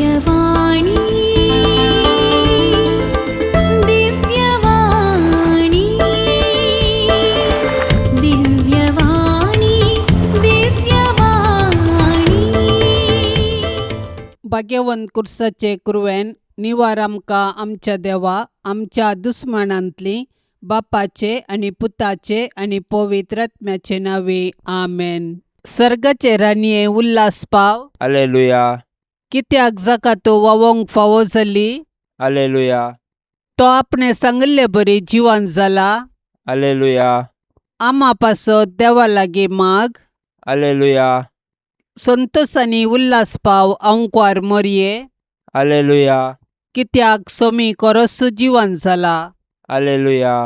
दिव्यवाणी दिव्यवाणी दिव्यवाणी दिव्यवाणी भाग्यवंत कुर्साचे कुरवेन निवार आमकां आमच्या देवा आमच्या दुस्मनांतली बापाचे आनी पुताचे आनी पवित्र आत्म्याचे नावे आमेन. सर्गाचे रानये उल्हास पाव. हालेलुया कित्याक जाका तो वावोंक फावो जाली. हालेलुया तो आपणे सांगिल्ले बरी जिवान जाला. हालेलुया आमा पासत देवा लागीं माग. हालेलुया संतोष आनी उल्हास पाव अंकवार मरये. हालेलुया कित्याक सोमी कोरोसू जिवान जाला. हालेलुया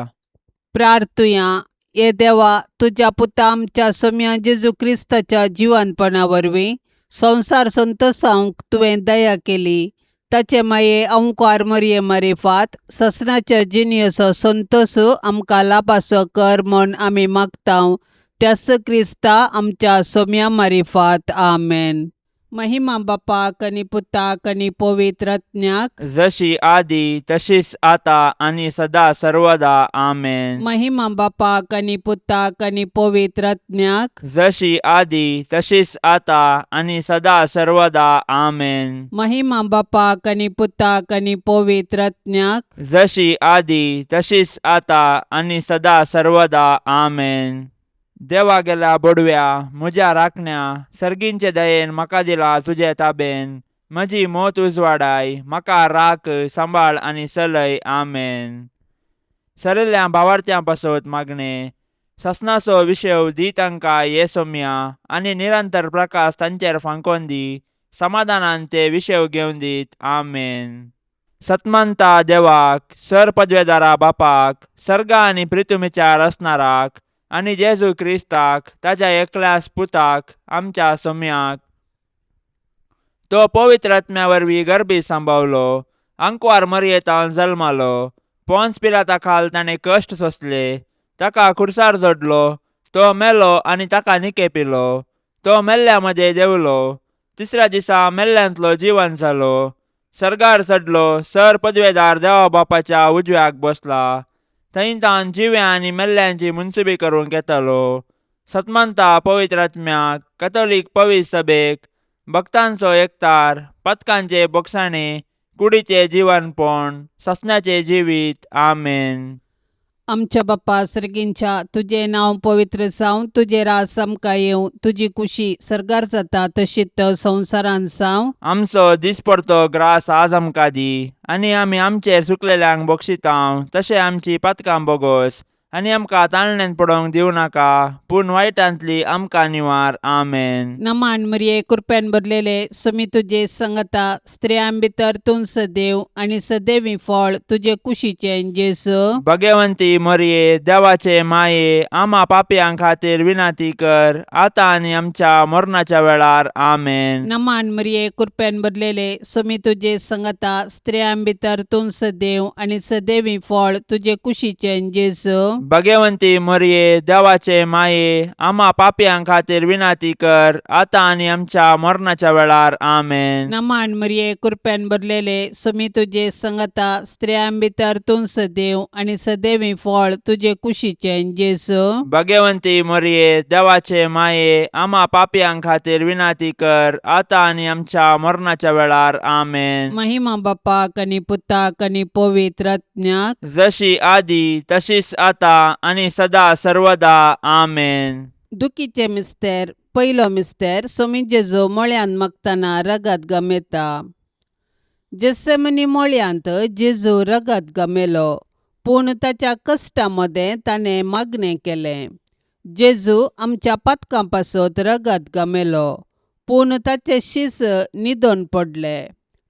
प्रार्थुया ये देवा तुझ्या पुता आमच्या सोम्या जेजू क्रिस्ताच्या जिवानपणा वरवीं संसार संतोषांक तुवें दया केली. ताचे माये अंकार मरये मारिफात ससनाच्या जिनियसो संतोष आमकां लाभासो कर म्हूण आमी मागतांव. त्यास क्रिस्ता आमच्या सोम्या मारिफात आमेन. महिमा बापाक आनी पुताक आनी पवित्र आत्म्याक जशी आदी तशीच आता आणि सदा सर्वदा आमेन. महिमा बापाक आनी पुताक आनी पवित्र आत्म्याक जशी आदी तशीच आता आणि सदा सर्वदा आमेन. महिमा बापाक आनी पुताक आनी पवित्र आत्म्याक जशी आदी तशीच आता आणि सदा सर्वदा आमेन. देवा गेला बडव्या म्हज्या राखण्या सर्गींचे दयेन म्हाका दिला तुजे ताबेन. म्हजी मोत उजवाडाय म्हाका राख सांबाळ आनी चलय आमेन. सरिल्ल्या भावार्थ्यां पासत मागणे ससनाचो विशय दी तांकां ये सोम्या आनी निरंतर प्रकाश तांचेर फांकोन दी. समाधानान ते विशय घेवन दीत आमेन. सतमंता देवाक सर पदवेदारा बापाक सर्गा आनी पृथ्वीचार असणाराक आनी जेजू क्रिस्ताक ताच्या एकल्याच पुताक आमच्या सोम्याक तो पवित्र आत्म्या वरवीं गर्भी सांबावलो. अंकवार मरयेतावन जल्मालो. पोंस पिलाता खाल ताणें कश्ट सोंसले. ताका खुर्सार जोडलो. तो मेलो आनी ताका निकेपिलो. तो मेल्ल्या मदें देवलो. तिसऱ्या दिसा मेल्ल्यांतलो जिवन जालो. सर्गार चडलो. सर पदवेदार देवा बापाच्या उजव्याक बसला. थंय तान जिव्या आनी मेल्ल्यांची मुनसुबी करूंक येतलो. सतमंता पवित्र आत्म्याक कॅथोलीक पवित्र सभेक भक्तांचो एकतार पथकांचे बोगसाणे कुडीचे जिवनपण ससन्याचे जिवीत आमेन. आमच्या बापा सर्गींच्या तुझे नांव पवित्र जावं. तुझे रास आमकां येवं. तुजी कुशी सर्गार जाता तशीच संवसारान जावं. आमचो दिसपडतो ग्रास आज आमकां दी. आनी आमी आमचेर सुकलेल्यांक बक्षितांव तशें आमची पातकां बोगोस. आनी आमकां ताळणेन पडोवंक दिवं नाका पूण वायटांतली आमकां निवार आमेन. नमान मरये कृपेन भरलेले सोमी तुजे संगता स्त्रियां भितर तूं सदैव आनी सदैवी फळ तुजे कुशीचे जेसू. भगवंती मरये देवाचे माये आमा पापयां खातीर विनाती कर आतां आनी आमच्या मरणाच्या वेळार आमेन. नमान मरये कृपेन भरलेले सोमी तुजे संगता स्त्रियां भितर तूं सदैव आनी सदैवी फळ तुजे कुशीचे जेसू. भगवंती मरये देवाचे माये आमा पापयां खातीर विनाती कर आतां आनी आमच्या मरणाच्या वेळार आमेन. नमान मरये कृपेन भरलेले सोमी तुजे संगता स्त्रियां भितर तूं सदैव आनी सदैवी फळ तुजे कुशीचे जेसू. भगवंती मरये देवाचे माये आमा पापयां खातीर विनाती कर आतां आनी आमच्या मरणाच्या वेळार आमेन. महिमा बापाक आनी पुताक आनी पवित्र आत्म्याक जशी आदी तशीच आता आनी सदा सर्वदा आमेन. दुखीचे मिस्तेर. पयलो मिस्तेर सोमी जेजू मोळ्यान मागतना रगत गमेता. जेसेमनी मोळ्यांत जेजू रगत गमेलो पूण ताच्या कश्टा मदें ताणें मागणें केलें. जेजू आमच्या पातकां पासत रगत गमेलो पूण ताचे शीस न्हिदोन पडले.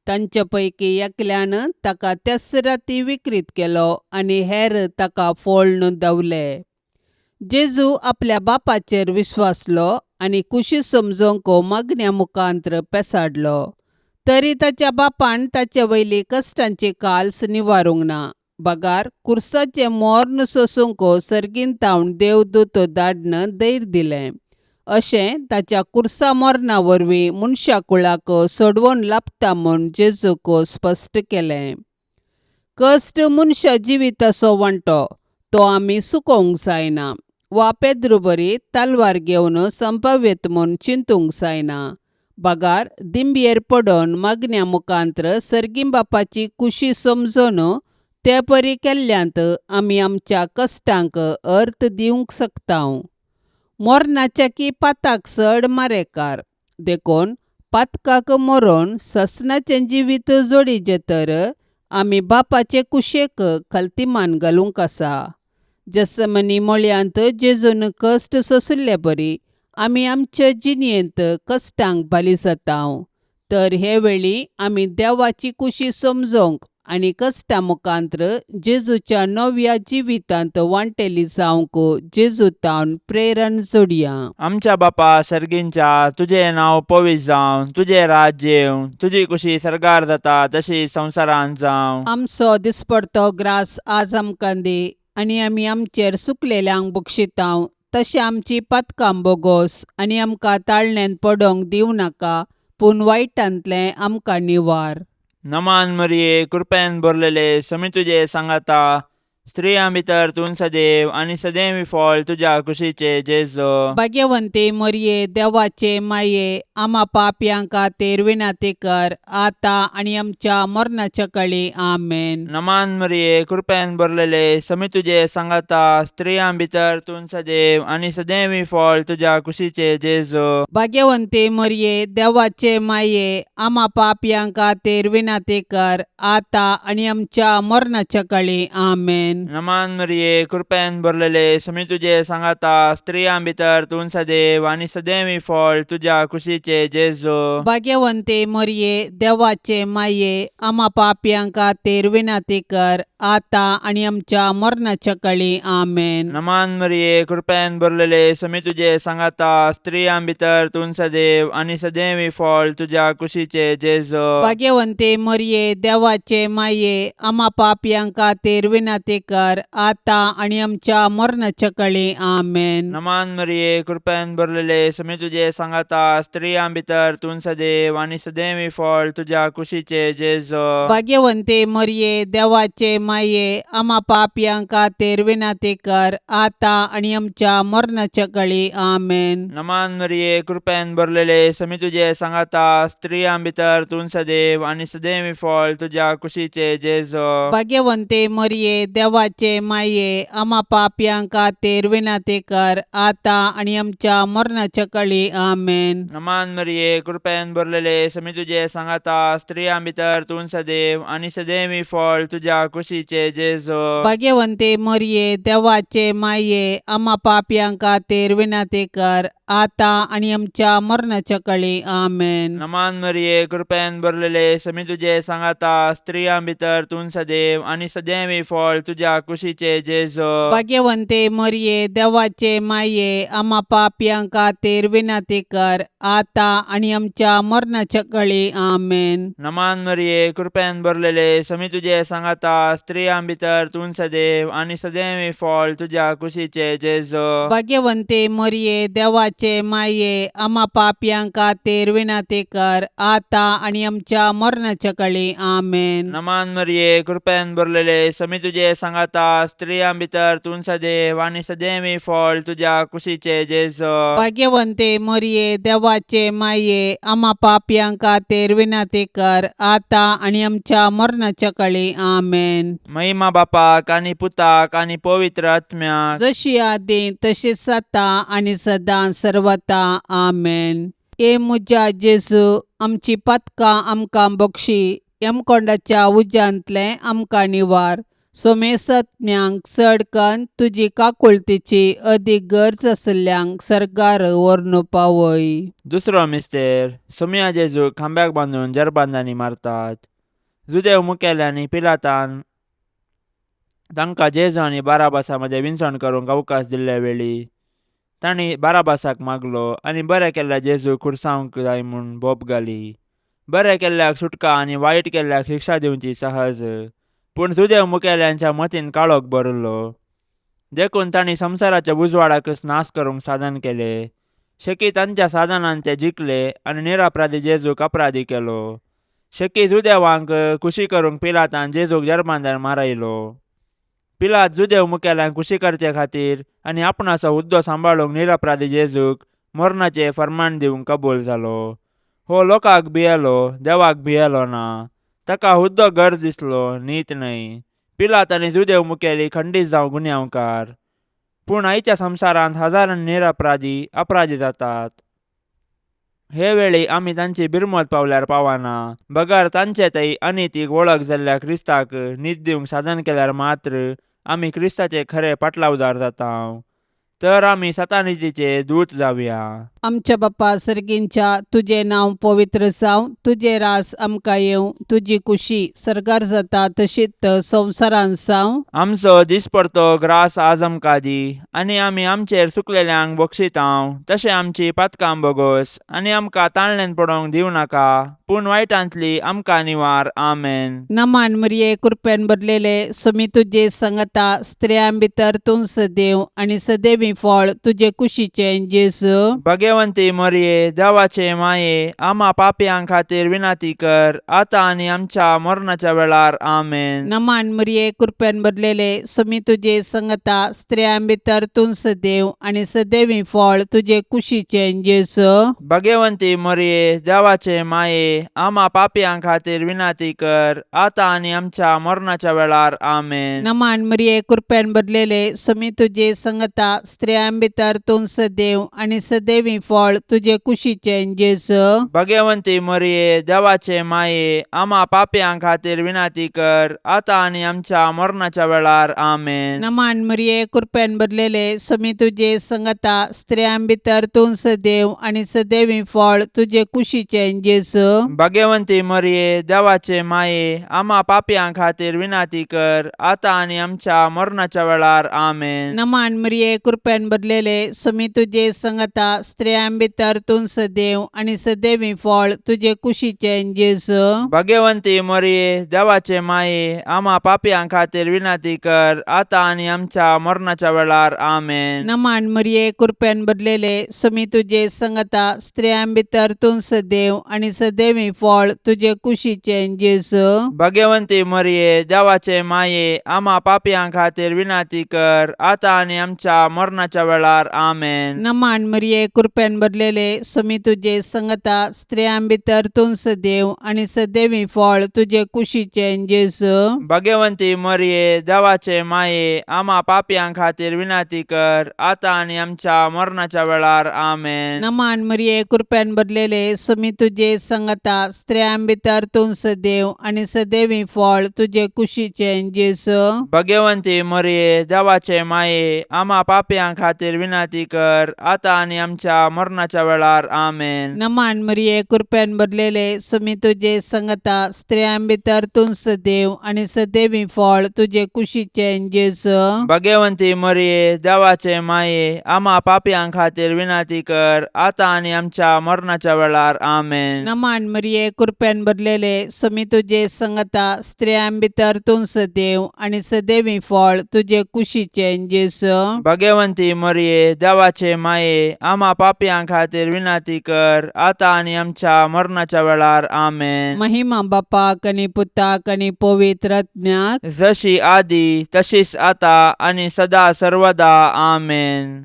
तांचे पैकी एकल्यान ताका त्याच राती विकृत केलो आनी हेर ताका फोळून दवले. जेजू आपल्या बापाचेर विश्वासलो आनी कुशी समजोवंक मागण्या मुखांत्र पेसाडलो. तरी ताच्या बापान ताचे वयली कश्टांची काल्स निवारूंक ना. बगार कुर्साचे मोर्न सोसूंक सर्गीन तावन देवदूत धाडन धैर्य दिलें. अशें ताच्या कुर्सा मरणा वरवीं मनशा कुळाक सोडवून लाभता म्हूण जेजूक स्पश्ट केलें. कश्ट मनशा जिविताचो वांटो तो आमी सुकोवंक जायना वा पेद्रुबरी तालवार घेवन संभाव्यत म्हूण चिंतूंक जायना. बागार दिंबयेर पडोवन मागण्या मुखांत्र सर्गीं बापाची कुशी समजून ते परी केल्ल्यांत आमी आमच्या कश्टांक अर्थ दिवंक शकतांव. मोरनाच्या की पाताक चड मारेकार देखून पातकाक मरोवन ससनाचें जिवीत जोडिचें तर आमी बापाचे कुशेक खालतीमान घालूंक आसा. जेसमनी मोळ्यांत जेजून कश्ट सोंसले परी आमी आमच्या जिणयेंत कश्टांक बाली जातांव. तर हे वेळी आमी देवाची कुशी समजोवंक आनी कश्टा मुखांत्र जेजूच्या नव्या जिवितांत वांटेली जावंक जेजूतावन प्रेरण जोडया. आमच्या बापा सर्गींच्या, तुजें नांव पवित्र जावं, तुजें राज्य येवं, तुजी कुशी सरगार जाता तशी संवसारांत जावं. आमचो दिसपडतो ग्रास आज आमकां दी आनी आमी आमचेर सुकलेल्यांक बक्षितांव. तशें आमची पातकां बोगोस आनी आमकां ताळणेंत पडोवंक दिवं नाका, पूण वायटांतलें आमकां निवार. नमान मरिये, कृपेन भरलेले, समी तुजे सांगाता, स्त्रियां भितर तूं सदैव आनी सदैव फळ तुज्या कुशीचे जेजो. भाग्यवंते मरिये, देवाचे माये, आमा पापयांक खातीर विनाती कर, आतां आनी आमच्या मरणाच्या काळी. आमेन. नमान मरिये, कृपेन भरलेले, समी तुजे सांगाता, स्त्रियां भितर तूं सदैव आनी सदैव फळ तुज्या कुशीचे जेजो. भाग्यवंते मरिये, देवाचे माये, आमा पापयांक खातीर विनाती कर, आतां आनी आमच्या मरणाच्या काळी. आमेन. नमान मरिये, कृपेन भरलेले, समी तुजे सांगाता, स्त्रियां भितर तूं सदैव आनी सदैव फळ तुज्या कुशीचे जेजो. भाग्यवंते मरिये, देवाचे माये, आमा पापयांक खातीर विनाती कर, आतां आनी आमच्या मरणाच्या काळी. आमेन. नमान मरिये, कृपेन भरलेले, समी तुजे सांगाता, स्त्रियां भितर तूं सदैव आनी सदैव फळ तुज्या कुशीचे जेजो. भाग्यवंते मरिये, देवाचे माये, आमा पापयांक खातीर विनाती कर, आतां आनी आमच्या मरणाच्या काळी. आमेन. नमान मरिये, कृपेन भरलेले, समी तुजे सांगाता, स्त्रियां भितर तूं सदैव आनी सदैव फळ तुज्या कुशीचे जेजो. भाग्यवंते मरिये, देवाचे माये, आमा पापयांक खातीर विनाती कर, आतां आनी आमच्या मरणाच्या काळी. आमेन. नमान मरिये, कृपेन भरलेले, समी तुजे सांगाता, स्त्रियां भितर तूं सदैव आनी सदैव फळ तुज्या कुशीचे जेजो. भाग्यवंते मरिये, देवाचे माये, आमा पापयांक खातीर विनाती कर, आतां आनी आमच्या मरणाच्या काळी. आमेन. नमान मरिये, कृपेन भरलेले, समी तुजे सांगाता, स्त्रियां भितर तूं सदैव आनी सदैव फळ तुज्या कुशीचे जेजो. भाग्यवंते मरिये, देवाचे माये, आमा पापयांक खातीर विनाती कर, आतां आनी आमच्या मरणाच्या काळी. आमेन. नमान मरिये, कृपेन भरलेले, समी तुजे सांगाता, स्त्रियां भितर तूं सदैव आनी सदैव फळ तुज्या कुशीचे जेजो. भाग्यवंते मरिये, देवाचे माये, आमा पापयांक खातीर विनाती कर, आतां आनी आमच्या मरणाच्या काळी. आमेन. नमान मरिये, कृपेन भरलेले, समी तुजे सांगाता, स्त्रियां भितर तूं सदैव आनी सदैव फळ तुज्या कुशीचे जेजो. भाग्यवंते मरिये, देवाचे माये, आमा पापयांक खातीर विनाती कर, आतां आनी आमच्या मरणाच्या काळी. आमेन. नमान मरिये, कृपेन भरलेले, समी तुजे सांगाता, स्त्रियां भितर तूं सदैव आनी सदैव फळ तुज्या कुशीचे जेजो. भाग्यवंते मरिये, देवाचे माये, आमा पापयांक खातीर विनाती कर, आतां आनी आमच्या मरणाच्या काळी. आमेन. महिमा बापाक आनी पुताक आनी पवित्र आत्म्याक, जशी आदी तशीच जाता आनी सदां सर्वता. आमेन. ए मुजा जेजू, आमची पातकां आमकां बक्षी, यमकोंडाच्या उज्यांतलें आमकां निवार. सोमेसत्म्यांक चडकन तुजी काकुळतीची अदीक गरज आसल्ल्यांक सरकार व्हरून पावय. दुसरो मिस्टेर, सोम्या जेजू खांब्याक बांदून जरबांदांनी मारतात. जुदेव मुखेल्यांनी पिलातान तांकां जेजू आनी बाराबासा मदें विंचण करूंक अवकाश दिल्ले वेळी तांणी बाराबासाक मागलो आनी बरें केल्ल्या जेजू खुरसावंक जाय म्हूण बोब घाली. बरें केल्ल्याक सुटका आनी वायट केल्ल्याक शिक्षा दिवची सहज, पूण जुदेव मुखेल्यांच्या मतीन काळोख भरलो. देखून तांणी संवसाराच्या उजवाडाकच नाश करूंक साधन केले. शेकी तांच्या साधनान ते जिखले आनी निरपराधी जेजूक अपराधी केलो. शेकी जुदेवांक खुशी करूंक पिलातान जेजूक जरबांदार मारयलो. पिलात जुदेव मुखेल्यांक खुशी करचे खातीर आनी आपणाचो हुद्दो सांबाळूंक निरपराधी जेजूक मरणाचें फर्माण दिवंक कबूल जालो. हो लोकांक भियेलो, देवाक भियेलो ना. ताका हुद्दो गरज दिसलो, नीत न्हय. पिलात आनी जुदेव मुखेली खंडीत जावं गुन्यांवकार. पूण आयच्या संवसारांत हजारांनी निरपराधी अपराधी जातात. हे वेळी आमी तांची बिरमत पावल्यार पावना. बगर तांचे थंय अनितीक वळख जाल्ल्या क्रिस्ताक न्हीद दिवंक साधन केल्यार मात्र आमी क्रिस्ताचे खरे पाटलावदार जाता. तर आमी सतानितीचे दूत जावया. आमच्या बाप्पा सर्गींच्या तुझे नांव पवित्र जावं, तुझे रास आमकां येवं, तुजी कुशी सरकार जाता तशीच संवसारांत जावं. आमचो दिसपडतो ग्रास आज आमकां दी, आनी आमी आमचेर चुकलेल्यांक बक्षितांव. तशें आमची पातकां बोगोस आनी आमकां ताळणेन पडोवंक दिवं नाका, पूण वायटांतली आमकां निवार. आमेन. नमान मरिये कृपेन भरलेले सोमी तुजे सांगता स्त्रियां भितर तूं सदैव आनी सदैवी फळ तुजे कुशीचे जेजू. भगवंती मरिये देवाचे माये आम्हा पापयांक खातीर विनाती कर, आता आनी आमच्या मरणाच्या वेळार. आमेन. नमान मरिये कृपेन भरलेले सोमी तुजे सांगता स्त्रियां भितर तूं सदैव आनी सदैवी फळ तुजे कुशीचे जेजू. भगवंती मरिये देवाचे माये आम्हा पापयांक खातीर विनाती कर, आता आनी आमच्या मरणाच्या वेळार. आमेन. नमान मरिये कृपेन भरलेले सोमी तुजे सांगता स्त्रियां भितर तूं सदैव आनी सदैवी फळ तुजे कुशीचे जेजू. भगवंती मरिये देवाचे माये आम्हा पापयांक खातीर विनाती कर, आता आनी आमच्या मरणाच्या वेळार. आमेन. नमान मरिये कृपेन भरलेले सोमी तुजे सांगता स्त्रियां भितर तूं सदैव आनी सदैवी फळ तुजे कुशीचे जेजू. भगवंती मरिये देवाचे माये आम्हा पापयांक खातीर विनाती कर, आता आनी आमच्या मरणाच्या वेळार. आमेन. नमान मरिये कृपेन भरलेले सोमी तुजे सांगता स्त्रियां भितर तूं सदैव आनी सदैवी फळ तुजे कुशीचे जेजू. भगवंती मरिये देवाचे माये आम्हा पापयांक खातीर विनाती कर, आता आनी आमच्या मरणाच्या वेळार. आमेन. नमान मरिये कृपेन भरलेले सोमी तुजे सांगता स्त्रियां भितर तूं सदैव आनी सदैवी फळ तुजे कुशीचे जेजू. भगवंती मरिये देवाचे माये आम्हा पापयांक खातीर विनाती कर, आता आनी आमच्या मरणाच्या वेळार. आमेन. नमान मरिये कृपेन भरलेले सोमी तुजे सांगता स्त्रियां भितर तूं सदैव आनी सदैवी फळ तुजे कुशीचे जेजू. भगवंती मरिये देवाचे माये आम्हा पापयांक खातीर विनाती कर, आता आनी आमच्या मरणाच्या वेळार. आमेन. नमान मरिये कृपेन भरलेले सोमी तुजे सांगता स्त्रियां भितर तूं सदैव आनी सदैवी फळ तुजे कुशीचे जेजू. भगवंती मरिये देवाचे माये आम्हा पापयांक खातीर विनाती कर, आता आनी आमच्या मरणाच्या वेळार. आमेन. नमान मरिये कृपेन भरलेले सोमी तुजे सांगता स्त्रियां भितर तूं सदैव आनी सदैवी फळ तुजे कुशीचे जेजू. भगवंती मरिये देवाचे माये आम्हा पापयांक खातीर विनाती कर, आता आनी आमच्या मरणाच्या वेळार. आमेन. नमान मरिये कृपेन भरलेले सोमी तुजे सांगता स्त्रियां भितर तूं सदैव आनी सदैवी फळ तुजे कुशीचे जेजू. भगवंती मरिये देवाचे माये आम्हा पापयांक खातीर विनाती कर, आता आनी आमच्या मरणाच्या वेळार. आमेन. महिमा बापाक आनी पुताक आनी पवित्र आत्म्याक जशी आदी तशीच आता आनी सदा सर्वदा. आमेन.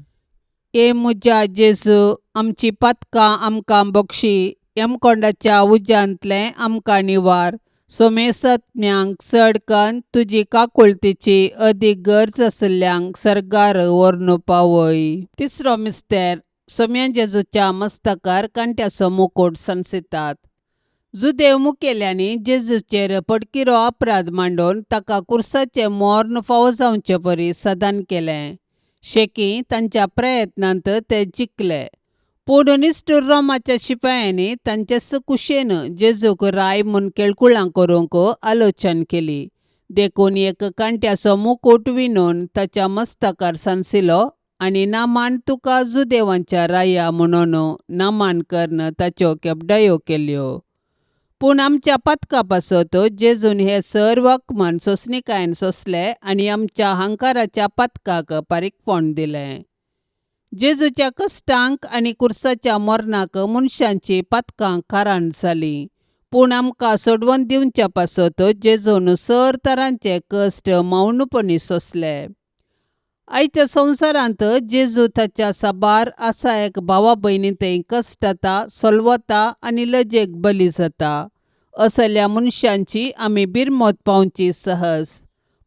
ए मुजा जेजू आमची पातकां आमकां बक्षी, यमकोंडाच्या उज्यांतले आमकां निवार. सोमेसत्म्यांक चडकन तुजी काकुळतीची अदीक गरज आसल्यांक सरकार व्हरून पावय. तिसरो मिस्तेर सोम्या जेजूच्या मस्तकार कांट्याचो मुकुट संसितात. जुदेव मुखेल्यांनी जेजूचेर पडकिरो अपराध मांडून ताका कुर्साचे मरण फावो जावचे परी सदान केलें. शेकी तांच्या प्रयत्नांत ते जिखले, पूण निश्ठूर रोमाच्या शिपायांनी तांचे कुशेन जेजूक राय म्हूण केळकुळां करूंक आलोचन केली. देखून एक कांट्याचो मुकुट विणून ताच्या मस्तकार सांसिलो आनी नामान तुका जुदेवांच्या राया म्हणून नामांकन ताच्यो केपडायो केल्यो. पूण आमच्या पातका पासत जेजून हे सर्व अकमान सोंसणीकायेन सोंसले आनी आमच्या अहंकाराच्या पातकाक पारीकपण दिलें. जेजूच्या कश्टांक आनी कुर्साच्या मरणाक मनशांची पातकां खाराण जाली, पूण आमकां सोडवून दिवच्या पासत जेजून सर तरांचे कश्ट मौनपणी सोंसले. आयच्या संवसारांत जेजू ताच्या साबार आसा एक भावा भयणी कश्टाता, सोलवता आनी लजेक बली जाता. असल्या मनशांची आमी बिरमोत पावची सहज,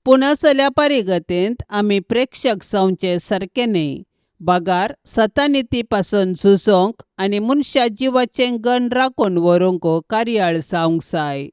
पूण असल्या पारिगतेंत आमी प्रेक्षक जावचे सारके न्ही. बागार सतानिती पासून झुजोंक आनी मनशा जिवाचें गण राखून व्हरूंक कार्याळ जावंक जाय.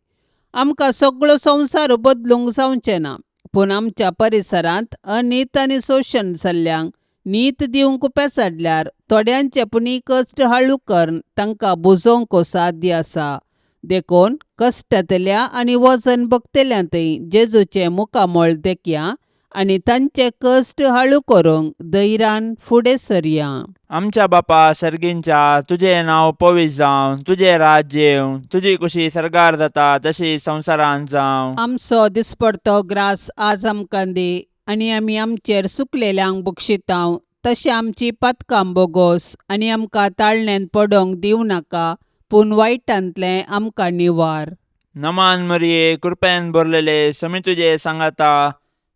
आमकां सगळो संवसार बदलूंक जावचें ना, पूण आमच्या परिसरांत अनीत आनी शोशण जाल्ल्यांक नीत दिवंक पेसाडल्यार थोड्यांचे पुणी कश्ट हळू करून तांकां बुजोवंक साध्य आसा. देखून कश्टांतल्या आनी वजन भोगतल्यांतय जेजूचें मुखामोळ देखया आनी तांचे कश्ट हळू करूंक धैर्यान फुडें सरया. आमच्या बापा सर्गींच्या, तुजें नांव पवित्र जावं, तुजें राज्य येवं, तुजी कुशी सरकार जाता तशी संवसारांत जावं. आमचो दिसपडतो ग्रास आज आमकां दी, आनी आमी आमचेर सुकलेल्यांक बक्षितांव, तशें आमची पातकां बोगोस आनी आमकां ताळणेंत पडोवंक दिवं नाका, पूण वायटांतलें आमकां निवार. नमान मरिये, कृपेन भरलेले, समी तुजे सांगाता,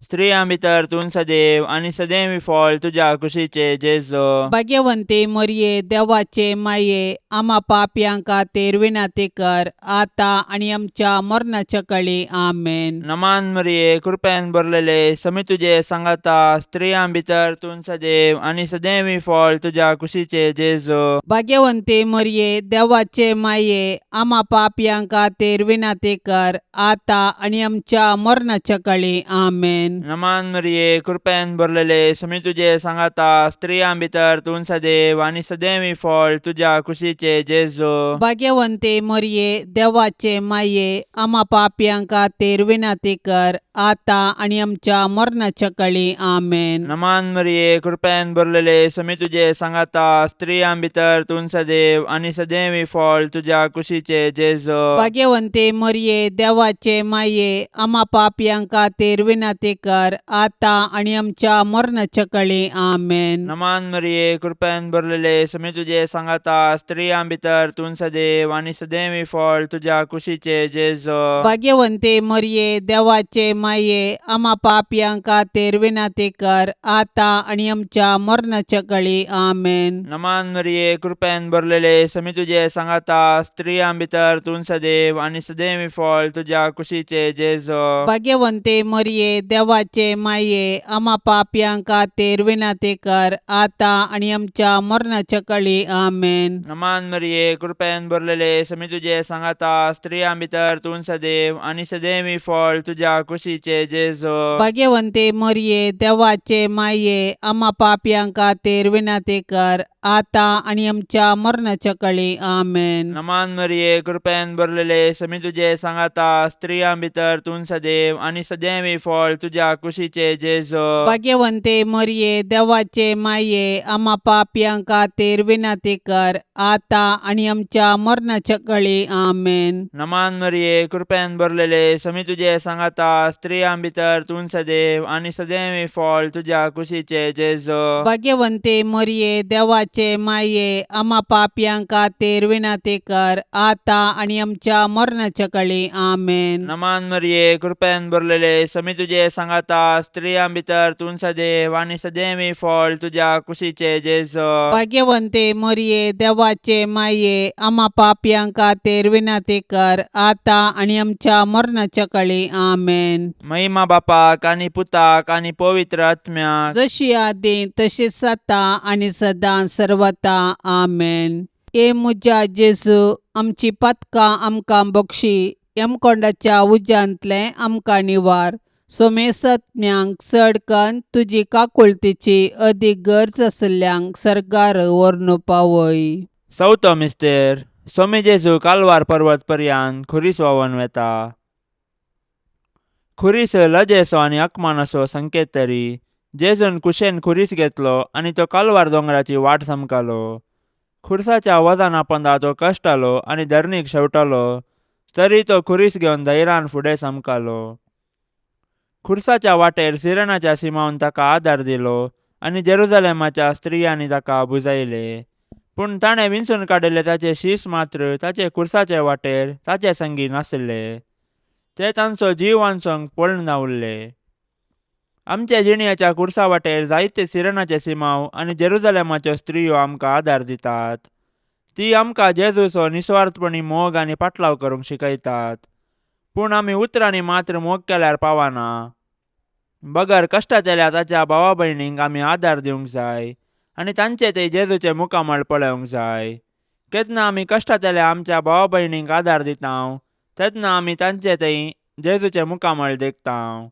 स्त्रियां भितर तूं सदैव आनी सदैवी फळ तुज्या कुशीचे जेजो. भाग्यवंते मरिये, देवाचे माये, आम्हा पापयांक खातीर विनाती कर, आतां आनी आमच्या मरणाच्या काळी. आमेन. नमान मरिये, कृपेन भरलेले, समी तुजे सांगाता, स्त्रियां भितर तूं सदैव आनी सदैवी फळ तुज्या कुशीचे जेजो. भाग्यवंते मरिये, देवाचे माये, आम्हा पापयांक खातीर विनाती कर, आतां आनी आमच्या मरणाच्या काळी. आमेन. नमान मरिये, कृपेन भरलेले, समी तुजे सांगाता, स्त्रियां भितर तूं सदैव आनी सदैवी फळ तुज्या कुशीचे जेजो. भाग्यवंते मरिये, देवाचे माये, आम्हा पापयांक खातीर विनाती कर, आतां आनी आमच्या मरणाच्या काळी. आमेन. नमान मरिये, कृपेन भरलेले, समी तुजे सांगाता, स्त्रियां भितर तूं सदैव आनी सदैवी फळ तुज्या कुशीचे जेजो. भाग्यवंते मरिये, देवाचे माये, आम्हा पापयांक खातीर विनाती कर, आतां आनी आमच्या मरणाच्या काळी. आमेन. नमान मरिये, कृपेन भरलेले, समी तुजे सांगाता, स्त्रियां भितर तूं सदैव आनी सदैवी फळ तुज्या कुशीचे जेजो. भाग्यवंते मरिये, देवाचे माये, आम्हा पापयांक खातीर विनाती कर, आतां आनी आमच्या मरणाच्या काळी. आमेन. नमान मरिये, कृपेन भरलेले, समी तुजे सांगाता, स्त्रियां भितर तूं सदैव आनी सदैवी फळ तुज्या कुशीचे जेजो. भाग्यवंते मरिये, देवाचे माये, आम्हा पापयांक खातीर विनाती कर, आतां आनी आमच्या मरणाच्या काळी. आमेन. नमान मरिये, कृपेन भरलेले, समी तुजे सांगाता, स्त्रियां भितर तूं सदैव आनी सदैवी फळ तुज्या कुशीचे जेजो. भाग्यवंते मरिये, देवाचे माये, आम्हा पापयांक खातीर विनाती कर, आतां आनी आमच्या मरणाच्या काळी. आमेन. नमान मरिये, कृपेन भरलेले, समी तुजे सांगाता, स्त्रियां भितर तूं सदैव आनी सदैवी फळ तुज्या कुशीचे जेजो. भाग्यवंते मरिये, देवाचे माये, आम्हा पापयांक खातीर विनाती कर, आतां आनी आमच्या मरणाच्या काळी. आमेन. नमान मरिये, कृपेन भरलेले, समी तुजे सांगाता, स्त्रियां भितर तूं सदैव आनी सदैवी फळ तुज्या कुशीचे जेजो. भाग्यवंते मरिये, देवाचे माये, आम्हा पापयांक खातीर विनाती कर, आतां आनी आमच्या मरणाच्या काळी. आमेन. नमान मरिये, कृपेन भरलेले, समी तुजे सांगाता, स्त्रियां भितर तूं सदैव आनी सदैवी फळ तुज्या कुशीचे जेजो. भाग्यवंते मरिये, देवाचे माये, आम्हा पापयांक खातीर विनाती कर, आतां आनी आमच्या मरणाच्या काळी. आमेन. महिमा बापाक आनी पुताक आनी पवित्र आत्म्याक, जशी आदी तशीच आता आनी सदां सर्वता. आमेन. ए मुजा जेजू, आमची पातकां आमकां बक्षी, यमकोंडाच्या उज्यांतले आमकां निवार. सोमेसत्म्यांक चड कन्न तुजी काकुळतीची अदीक गरज आसल्यांक सरकार व्हरून पावय. चवथो मिस्तेर, सोमी जेजू कालवार पर्वत पर्यंत खुरीस व्हांवन वेता. खुरीस लजेसो आनी अकमानाचो संकेत तरी जेजून कुशेन खुरीस घेतलो आनी तो कालवार दोंगराची वाट समकालो. खुर्साच्या वजना पंदा तो कश्टालो आनी धरणीक शेवटालो, तरी तो खुरीस घेवन धैर्यान फुडें समकालो. खुर्साच्या वाटेर सिरनाच्या सिमावन ताका आदार दिलो आनी जेरुजालेमाच्या स्त्रियांनी ताका बुजायले. पूण ताणें विंचून काडिल्ले ताचे शीस मात्र ताचे कुर्साचे वाटेर ताचे संगी नासले. ते तांचो जीव वांचोंक पळना उरले. आमच्या जिणेच्या कुर्सा वाटेर जायते सिरनाचे सिमांव आनी जेरुजालेमाच्यो स्त्रियो आमकां आदार दितात. ती आमकां जेजूचो निस्वार्थपणी मोग आनी पाटलाव करूंक शिकयतात. पूण आमी उतरांनी मात्र मोग केल्यार पावना. बगर कश्टाचेल्या ताच्या भावा भयणींक आमी आदार दिवंक जाय आनी तांचे थंय जेजूचे मुखामळ पळोवंक जाय. केन्ना आमी कश्टाचेल्या आमच्या भावा भयणींक आदार दितांव तेन्ना आमी तांचे थंय जेजूचे मुखामळ देखतांव.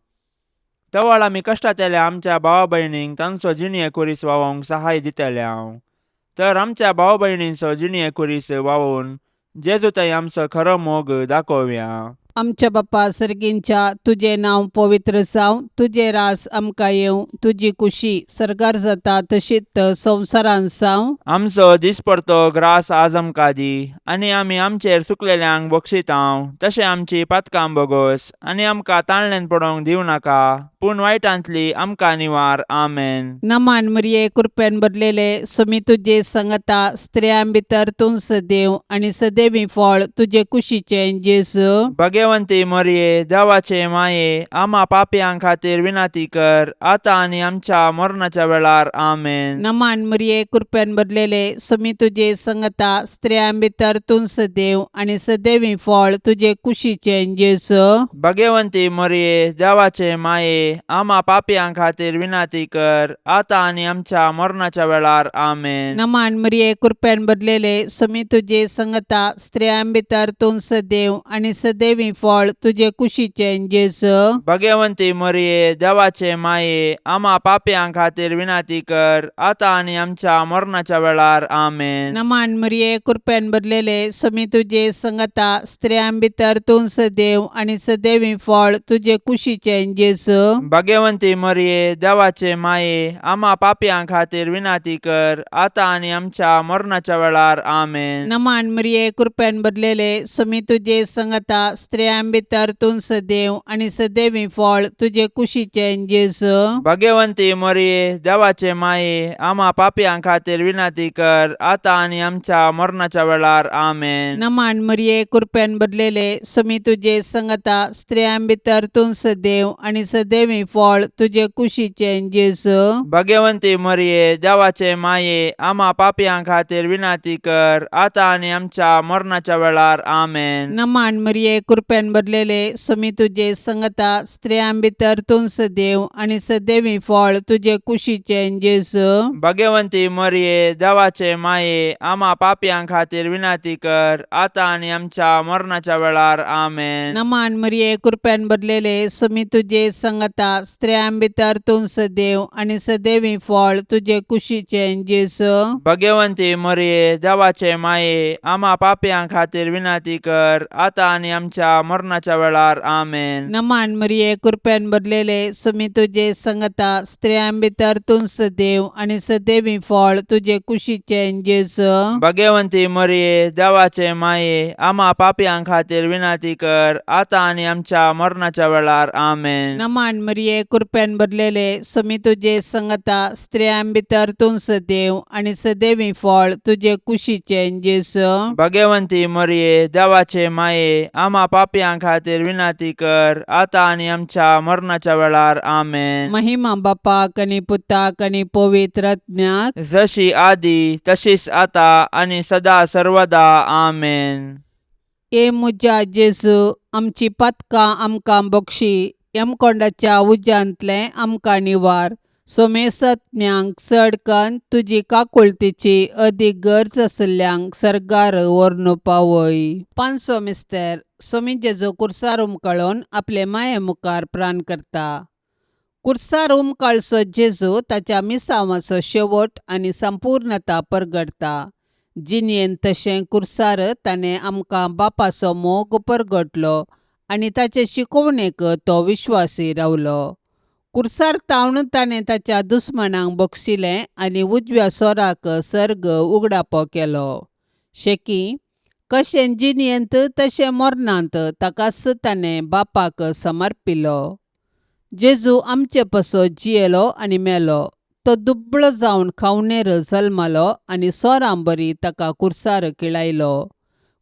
तवळ आमी कश्टाचेल्या आमच्या भावा भयणींक तांचो जिणये कुरीस वावोवंक सहाय दितल्यांव. तर आमच्या भाव भयणींचो जिणये कुरीस वावून जेजू थंय आमचो खरो मोग दाखोवया. आमच्या बाप्पा सर्गींच्या तुझे नांव पवित्र जावं, तुझे रास आमकां येवं, तुजी कुशी सरकार जाता तशीच संवसारांत जावं. आमचो दिसपडतो ग्रास आज आमकां दी आनी आमी आमचेर चुकलेल्यांक बक्षितांव तशें आमची पातकां बोगोस आनी आमकां ताळणेन पडोवंक दिवं नाका पूण वायटांतली आमकां निवार. आमेन. नमान मरिये कृपेन भरलेले सुमी तुजे संगता स्त्रियां भितर तूं सदैव आनी सदैवी फळ तुजे कुशीचें जेजू. भाग्यवंती मरिये देवाचे माये आमा पापयां खातीर विनाती कर आतां आनी आमच्या मरणाच्या वेळार. आमेन. नमान मरिये कृपेन भरलेले सुमी तुजे संगता स्त्रियां भितर तूं सदैव आनी सदैवी फळ तुजे कुशीचें जेजू. भाग्यवंती मरिये देवाचे माये आमा पापयां खातीर विनाती कर आतां आनी आमच्या मरणाच्या वेळार. आमेन. नमान मरिये कृपेन भरलेले सुमी तुजे संगता स्त्रियां भितर तूं सदैव आनी सदैवी फळ तुजे कुशीचें जेजू. भाग्यवंती मरिये देवाचे माये आमा पापयां खातीर विनाती कर आतां आनी आमच्या मरणाच्या वेळार. आमेन. नमान मरिये कृपेन भरलेले सुमी तुजे संगता स्त्रियां भितर तूं सदैव आनी सदैवी फळ तुजे कुशीचें जेजू. भाग्यवंती मरिये देवाचे माये आमा पापयां खातीर विनाती कर आतां आनी आमच्या मरणाच्या वेळार. आमेन. नमान मरिये कृपेन भरलेले सुमी तुजे संगता स्त्रियां भितर तूं सदैव आनी सदैवी फळ तुजे कुशीचें जेजू. भाग्यवंती मरिये देवाचे माये आमा पापयां खातीर विनाती कर आतां आनी आमच्या मरणाच्या वेळार. आमेन. नमान मरिये कृपेन भरलेले सुमी तुजे संगता स्त्रियां भितर तूं सदैव आनी सदैवी फळ तुजे कुशीचें जेजू. भाग्यवंती मरिये देवाचे माये आमा पापयां खातीर विनाती कर आतां आनी आमच्या मरणाच्या वेळार. आमेन. नमान मरिये कृपेन भरलेले सुमी तुजे संगता स्त्रियां भितर तूं सदैव आनी सदैवी फळ तुजे कुशीचें जेजू. भाग्यवंती मरिये देवाचे माये आमा पापयां खातीर विनाती कर आतां आनी आमच्या मरणाच्या वेळार. आमेन. नमान मरिये कृपेन भरलेले सुमी तुजे संगता स्त्रियां भितर तूं सदैव आनी सदैवी फळ तुजे कुशीचें जेजू. भाग्यवंती मरिये देवाचे माये आमा पापयां खातीर विनाती कर आतां आनी आमच्या मरणाच्या वेळार. आमेन. नमान मरिये कृपेन भरलेले सुमी तुजे संगता स्त्रियां भितर तूं सदैव आनी सदैवी फळ तुजे कुशीचें जेजू. भाग्यवंती मरिये देवाचे माये आमा पापयां खातीर विनाती कर आतां आनी आमच्या मरणाच्या वेळार. आमेन. नमान मरिये कृपेन भरलेले सुमी तुजे संगता स्त्रियां भितर तूं सदैव आनी सदैवी फळ तुजे कुशीचें जेजू. भाग्यवंती मरिये देवाचे माये आमा पापयां खातीर विनाती कर आतां आनी आमच्या मरणाच्या वेळार. आमेन. महिमा बापाक आनी पुताक आनी पवित्र आत्म्याक जशी आदी तशीच आतां आनी सदा सर्वदा. आमेन. ए मुजा जेजू आमची पातकां आमकां बक्षी यमकोंडाच्या उज्यांतले आमकां निवार. सोमेसत्म्यांक चडकन तुजी काकुळतीची अदीक गरज आसल्यांक सरकार व्हरून पावय. पांचवो मिस्तेर सोमी जेजू कुर्सार उमकळून आपले माये मुखार प्राण करता. कुर्सार उमकळसो जेजू ताच्या मिसावाचो शेवट आनी संपूर्णता परगडता. जिणयेन तशें कुर्सार ताणें आमकां बापाचो मोग परगटलो आनी ताचे शिकवणेक तो विश्वासी रावलो. कुर्सार तावन ताणें ताच्या दुस्मनांक बक्षिलें आनी उजव्या सोराक सर्ग उगडापो केलो. शेकी कशें जिणयेंत तशें मरणांत ताकाच ताणें बापाक समर्पिलो. जेजू आमचे पासो जियेलो आनी मेलो. तो दुबळो जावन खावनेर जल्मालो आनी सोरांबरी ताका कुर्सार किळायलो.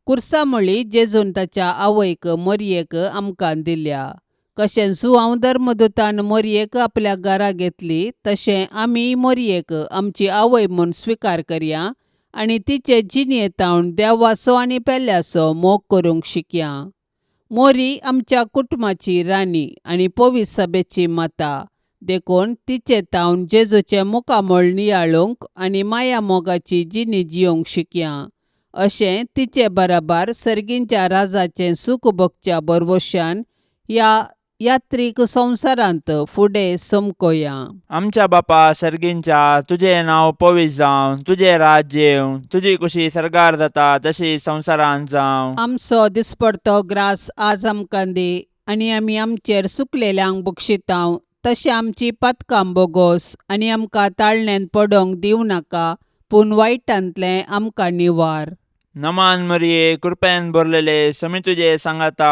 कुर्सा म्हळी जेजून ताच्या आवयक मरयेक आमकां दिल्या. कशें जुआंव धर्मदुतान मरयेक आपल्या घरा घेतली तशें आमी मरयेक आमची आवय म्हूण स्विकार करया आनी तिचे जिणेतावन देवाचो आनी पेल्याचो मोग करूंक शिकया. मोरी आमच्या कुटुंबाची राणी आनी पवित्र सभेची माता देखून तिचे तावन जेजूचे मुखामोळ नियाळूंक आनी माया मोगाची जिणी जियोंक शिकया. अशें तिचे बराबर सर्गींच्या राजाचें सूख भोगच्या बरवशान ह्या यात्रीक संवसारांत फुडें समकोया. आमच्या बापा सर्गींच्या, तुझें नांव पवित्र जावं, तुझें राज्य येवं, तुजी कुशी सरकार जाता तशी संवसारांत जावं. आमचो दिसपडतो ग्रास आज आमकां दी आनी आमी आमचेर सुकलेल्यांक बक्षितांव तशें आमची पातकां बोगोस आनी आमकां ताळणेन पडोवंक दिवं नाका पूण वायटांतलें आमकां निवार. नमान मरिये, कृपेन भरलेले, समी तुजे सांगाता,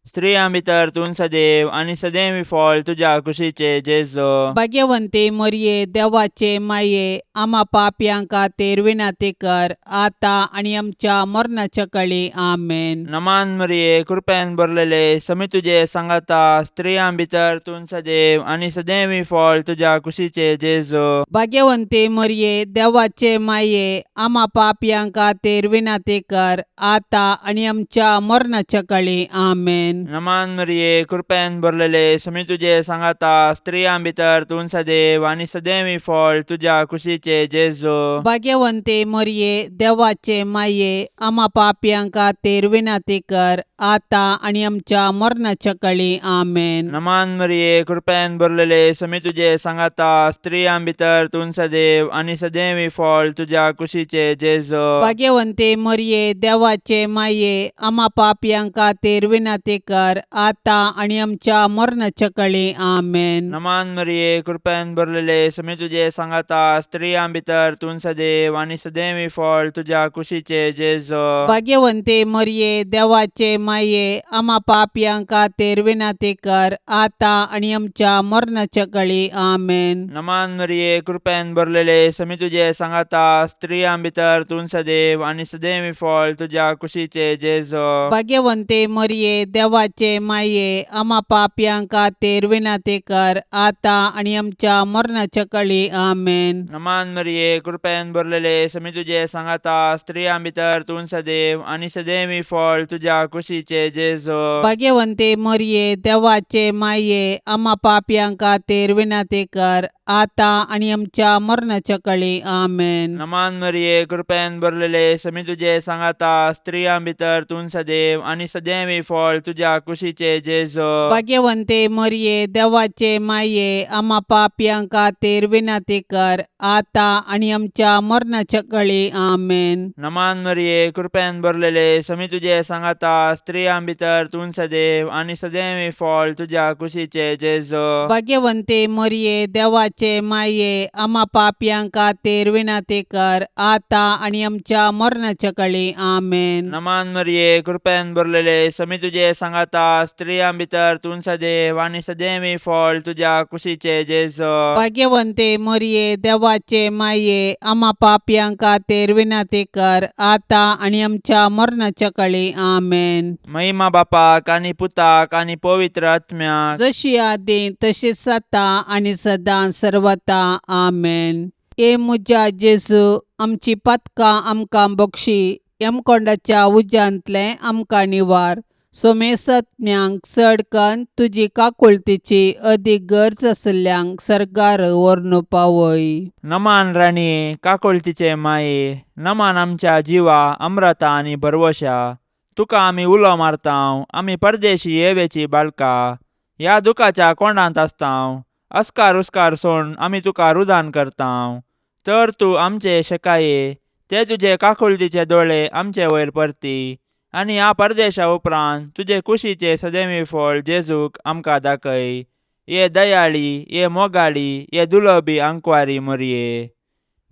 स्त्रियां भितर तूं सदैव आनी सदैवी फळ तुज्या कुशीचे जेजो. भाग्यवंते मरये, देवाचे माये, आम्हा पापयांक खातीर विनंती कर, आतां आनी आमच्या मरणाच्या काळी. आमेन. नमान मरिये, कृपेन भरलेले, समी तुजे सांगाता, स्त्रियां भितर तूं सदैव आनी सदैवी फळ तुज्या कुशीचे जेजो. भाग्यवंते मरये, देवाचे माये, आम्हा पापयांक खातीर विनंती कर, आतां आनी आमच्या मरणाच्या काळी. आमेन. नमान मरिये, कृपेन भरलेले, समी तुजे सांगाता, स्त्रियां भितर तूं सदैव आनी सदैवी फळ तुज्या कुशीचे जेजो. भाग्यवंते मरये, देवाचे माये, आम्हा पापयांक खातीर विनंती कर, आतां आनी आमच्या मरणाच्या काळी. आमेन. नमान मरिये, कृपेन भरलेले, समी तुजे सांगाता, स्त्रियां भितर तूं सदैव आनी सदैवी फळ तुज्या कुशीचे जेजो. भाग्यवंते मरये, देवाचे माये, आम्हा पापयांक खातीर विनंती कर, आतां आनी आमच्या मरणाच्या काळी. आमेन. नमान मरिये, कृपेन भरलेले, समी तुजे सांगाता, स्त्रियां भितर तूं सदैव आनी सदैवी फळ तुज्या कुशीचे जेजो. भाग्यवंते मरये, देवाचे माये, आम्हा पापयांक खातीर विनंती कर, आतां आनी आमच्या मरणाच्या काळी. आमेन. नमान मरिये, कृपेन भरलेले, समी तुजे सांगाता, स्त्रियां भितर तूं सदैव आनी सदैवी फळ तुज्या कुशीचे जेजो. भाग्यवंते मरये, देवाचे माये, आम्हा पापयांक खातीर विनंती कर, आतां आनी आमच्या मरणाच्या काळी. आमेन. नमान मरिये, कृपेन भरलेले, समी तुजे सांगाता, स्त्रियां भितर तूं सदैव आनी सदैवी फळ तुज्या कुशीचे जेजो. भाग्यवंते मरये, देवाचे माये, आम्हा पापयांक खातीर विनंती कर, आतां आनी आमच्या मरणाच्या काळी. आमेन. नमान मरिये, कृपेन भरलेले, समी तुजे सांगाता, स्त्रियां भितर तूं सदैव आनी सदैवी फळ तुज्या कुशीचे जेजो. भाग्यवंते मरये, देवाचे माये, आम्हा पापयांक खातीर विनंती कर, आतां आनी आमच्या मरणाच्या काळी. आमेन. नमान मरिये, कृपेन भरलेले, समी तुजे सांगाता, स्त्रियां भितर तूं सदैव आनी सदैवी फळ तुज्या कुशीचे जेजो. भाग्यवंते मरये, देवाचे माये, आम्हा पापयांक खातीर विनंती कर, आतां आनी आमच्या मरणाच्या काळी. आमेन. नमान मरिये, कृपेन भरलेले, समी तुजे सांगाता, स्त्रियां भितर तूं सदैव आनी सदैवी फळ तुज्या कुशीचे जेजो. भाग्यवंते मरये, देवाचे माये, आम्हा पापयांक खातीर विनंती कर, आतां आनी आमच्या मरणाच्या काळी. आमेन. महिमा बापाक आनी पुताक आनी पवित्र आत्म्याक, जशी आदी तशीच आता आनी सदां सर्वता. आमेन. ए मुजा जेजू, आमची पातकां आमकां बक्षी, यमकोंडाच्या उज्यांतले आमकां निवार. सोमेसत्म्यांक चड कन्न तुजी काकुळतीची अदीक गरज आसल्यांक सरकार व्हरून पावय. नमान राणये, काकुळतीचे माये, नमान आमच्या जिवा, अमृता आनी भरवशा, तुका आमी उलो मारतांव, आमी परदेशी येवेची बाळकां, ह्या दुखाच्या कोंडांत आसतांव, अस्कार उस्कार सोडून आमी तुका रुदान करतांव. तर तूं आमचे शेकाये, ते तुजे काकुळतीचे दोळे आमचे वयर परती, आनी ह्या परदेशा उपरांत तुजे कुशीचे सदैवी फळ जेजूक आमकां दाखय. ये दयाळी, ये मोगाळी, ये दुलोबी आंकवारी मरये.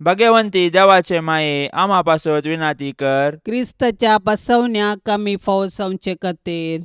भाग्यवंती देवाचे माये, आम्हा पासत विनंती कर. क्रिस्ताच्या बसवण्याक आमी फावो जावचे खातीर.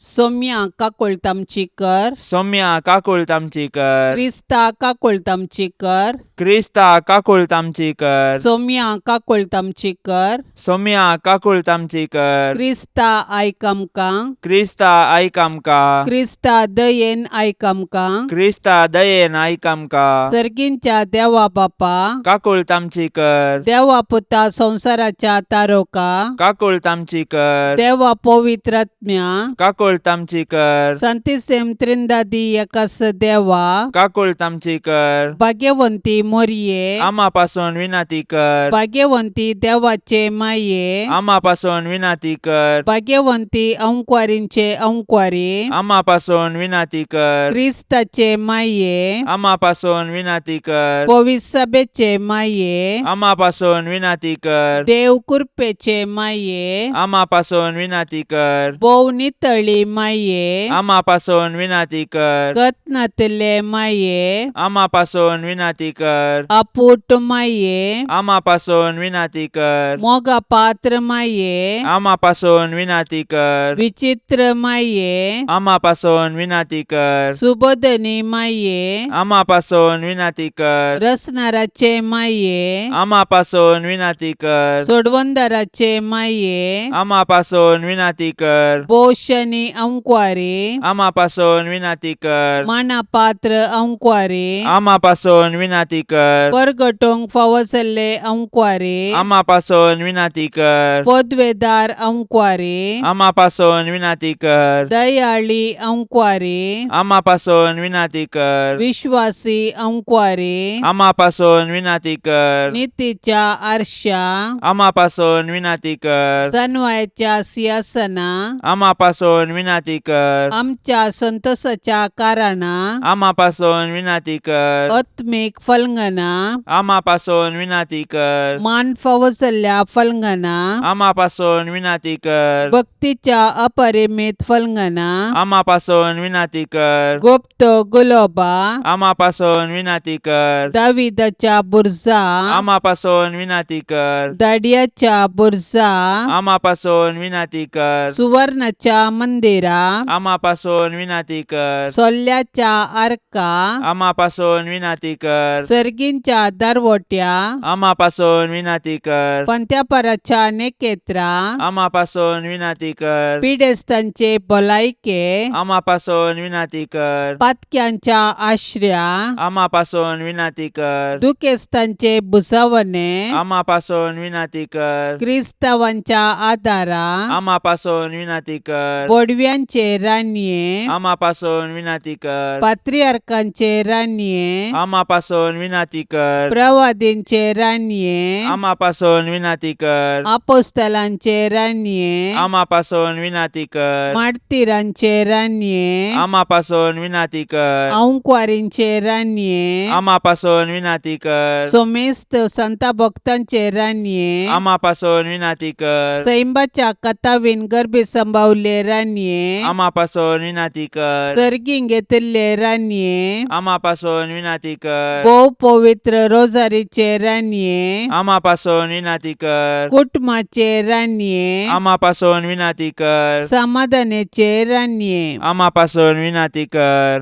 Somya Kakoltamchikar, Saumya Kakultamchikar, Krista Kakoltamchikar, Krista Kakultamchikar, Somya Kakoltamchikar, Saumya Kakultamchikar, Krista आयक आमकां, क्रिस्ता आयक आमकां, क्रिस्ता दयेन आयक आमकां, क्रिस्ता दयेन आयक आमकां, सर्गींच्या देवा बापा, काकुळतामचीकर, देवा पुता संसाराच्या तारोका, काकुळतामचीकर, देवा पवित्रात्म्या, काकुळतामचीकर, संतिसेम त्रिंदादी एकास देवा, काकुळतामचीकर, भाग्यवंती मोरये, आम्हापासून विनाती कर, भाग्यवंती देवाचे माये, आम्हापासून विनाती कर, भाग्यवंती अंकुवारींचे अंकुवारी, आम्हापासून विनाती कर, क्रिस्ताचे माये, आम्हापासून विनाती कर, पवित्र सभेचे माये, आम्हापासून विनाती कर, देव कृपेचे माये, आम्हापासून विनाती कर, बोव नितळी माये, आम्हापासून विनाती कर, कतनातले माये, आम्हापासून विनाती कर, अपूट माये, आम्हापासून विनाती कर, मोगा पात्र माये, आम्हापासून विनाती कर, विचित्र माये, आम्हापासून विनाती कर, सुबोधनी माये, आम्हापासून विनाती कर, रसनाराचे माये, आम्हापासून विनाती कर, सोडवंदाराचे माये, आम्हापासून विनाती कर, बोशनी अंकुवारी, आम्हापासून विनाती कर, मानापात्र अंकुवारी, आम्हापासून विनाती कर, परगटोंग फावसले अंकुवारी, आम्हापासून विनाती कर, पदवेदार अंकुवारी, आम्हापासून विनाती कर, दयाळी अंकुवारी, आम्हापासून विनाती कर, विश्वासी अंकुवारी, आम्हापासून विनाती कर, नीतीच्या आरशा, आम्हापासून विनाती कर, सनवायच्या सिंहासना, आम्हापासून विनाती कर, आमच्या संतोषाच्या कारणा, आम्हापासून विनाती कर, आत्मिक फलंगना, आम्हापासून विनाती कर, मान फावसल्या फलंगना, आम्हापासून विनाती कर, भक्तीच्या अपरिमित फलंगना, आम्हापासून विनाती कर, गुप्त गुलोबा, आम्हापासून विनाती कर, दाविदाच्या बुरजा, आम्हापासून विनाती कर, दाडियाच्या बुरजा, आम्हापासून विनाती कर, सुवर्णाच्या मंदिरा, आम्हापासून विनाती कर, सोल्ल्याच्या आरका, आम्हापासून विनाती कर, सर्गींच्या दरवट्या, आम्हापासून विनाती कर, पंत्यापराच्या नेकेत्रा, आम्हापासून विनाती कर, पिडेस्तांचे भलायके, आम्हापासून विनाती कर, पातक्यांच्या आश्रया, आम्हापासून विनाती कर, दुखेस्तांचे बुसावणे, आम्हापासून विनाती कर, क्रिस्तावांच्या आदारा, आम्हापासून विनाती कर, बोडव्यांचे रान्ये, आम्हापासून विनाती कर, पात्रियार्कांचे रान्ये, आम्हापासून विनाती कर, प्रवादींचे रान्ये, आम्हापासून विनाती कर, आपोस्तलांचे रान्ये, आम्हापासून विनाती कर, मार्तिरांचे रान्ये, आम्हापासून विनाती कर, अंकुवारींचे रान्ये, आम्हापासून विनाती कर, सोमेस्त संता भक्तांचे रान्ये, आम्हापासून विनाती कर, सैंबाच्या कथावीन गर्भे संभावले रान्ये, आम्हापासून विनाती कर, सर्गीं घेतिल्ले रान्ये, आम्हापासून विनाती कर, भोव पवित्र रोजारीचे रान्ये, आम्हापासून विनाती कर, कुटुंबाचे रान्ये, आम्हापासून विनाती कर, समाधानाचे रान्ये, आम्हापासून विनाती कर,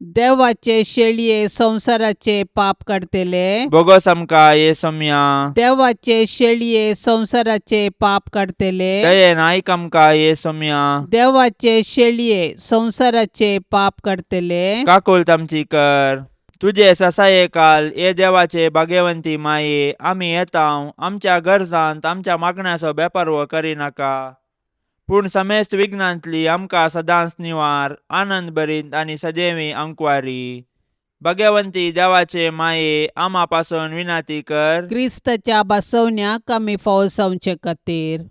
देवाचे शेळये संसाराचे पाप काढतेले, बोगस आमकां ये सम्या, देवाचे शेळये संसाराचे पाप काढतेले, दयेन आयक आमकां ये सम्या, देवाचे शेळये संसाराचे पाप काढतेले, काकुळतामची कर. तुझे ससायेकाल ये देवाचे भाग्यवंती माये, आमी येताव आमच्या गरजांत आमच्या मागण्याचो बेपर्वो करिनाका, पूण समेस्त विघ्नांतली आमकां सदांच निवार, आनंद भरीत आनी सदैवी अंकुवारी. भाग्यवंती देवाचे माये, आम्हापासून विनाती कर. क्रिस्ताच्या बसवण्याक आमी फावसावचे खातीर